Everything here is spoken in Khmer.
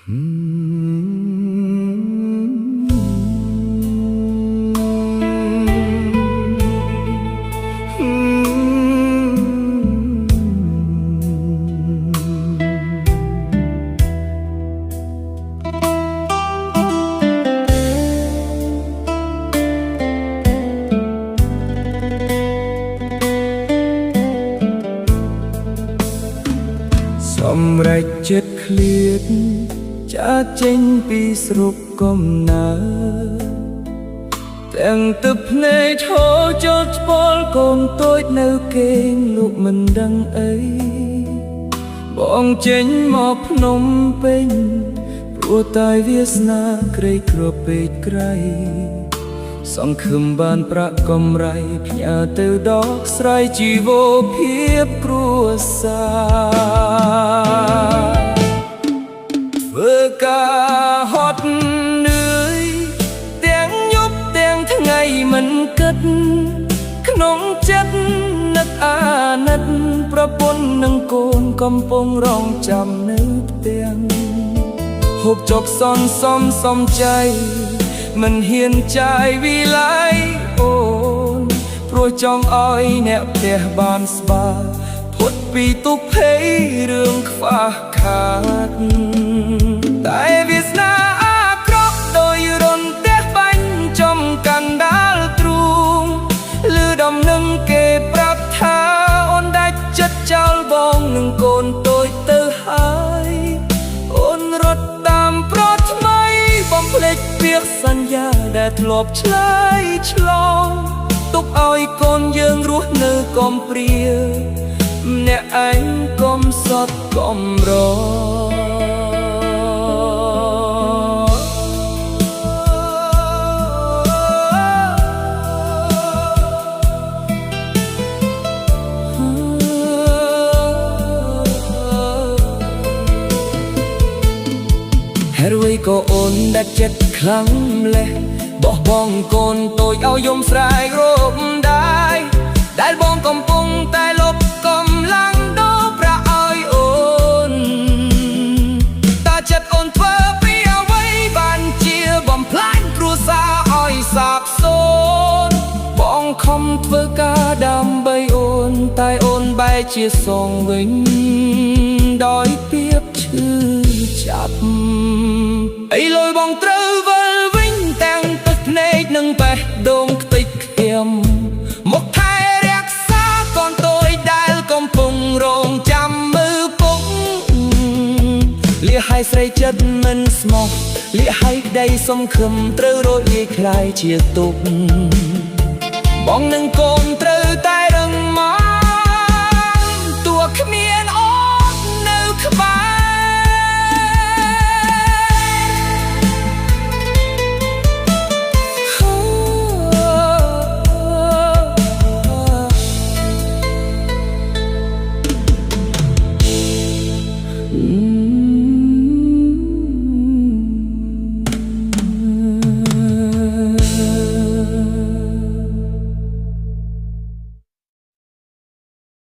សម្រេចចិត្តឃ្លាតចាកចេញពីស្រុកកំណើតទាំងទឹកភ្នែកហូរចូលច្បល់កូនតូចនៅគេងលោកមិនដឹងអីបងចេញមកភ្នំពេញព្រោះតែវាសនាក្រីក្រពេកក្រៃសង្ឃឹមបានប្រាក់កម្រៃផ្ញើទៅដកស្រ័យជីវភាពគ្រួសារធ្វើការហត់នឿយទាំងយប់ទាំងថ្ងៃមិនគិតក្នុងចិត្តនឹកអាណិតប្រពន្ធនិងកូនកំពុងរងចាំនៅផ្ទាំងហូបចុកសន្សំសំចៃមិនហ៊ានចាយវិល័យអូនព្រោះចង់ឲ្យអ្នកផ្ទះបានស្បាផុតពីទុក្ខភ័យរឿងខ្វះខាតតែវាសនាអាក្រក់ដោយរន្ទះបាញ់ចំកណ្ដាលទ្រូងឮដំណឹងគេប្រាប់ថាអូនដាច់ចិត្តចោលបងនឹងកូនតូចទៅហើយអូនរត់តាមប្រថ្មីបំភ្លេចពាក្យសន្យាដែលធ្លាប់ឆ្លើយឆ្លងទុកឲ្យកូនយើងរស់នៅកំព្រាម្នាក់ឯងកុំសត់កំរហើយរួយក៏អូនដាច់ចិត្តខ្លាំងម្លេះបោះបង់កូនតូចឲ្យយំស្រែករោគដែរដែលបងកំពុងតែលុបកម្លាំងដូរប្រាក់ឲ្យអូនតើចិត្តអូនធ្វើពីអ្វីបានជាបំផ្លាញគ្រួសារឲ្យសាបសូន្យបងខំធ្វើការដើម្បីអូនតែអូនបែរជាសងវិញដោយភាពឈឺចាប់អីលុយបងត្រូវវិលវិញទាំងទឹកភ្នែកនិងបេះដូងខ្ទេចខ្ទាំមកថែរក្សាកូនតូចដែលកំពុងរងចាំមើលពុកលៀហើយស្រីចិត្តមិនស្មោះលៀហើយក្តីសង្ឃឹមត្រូវរត់លាយคล้ายជាទុកបងនឹងកូនត្រូវតែរ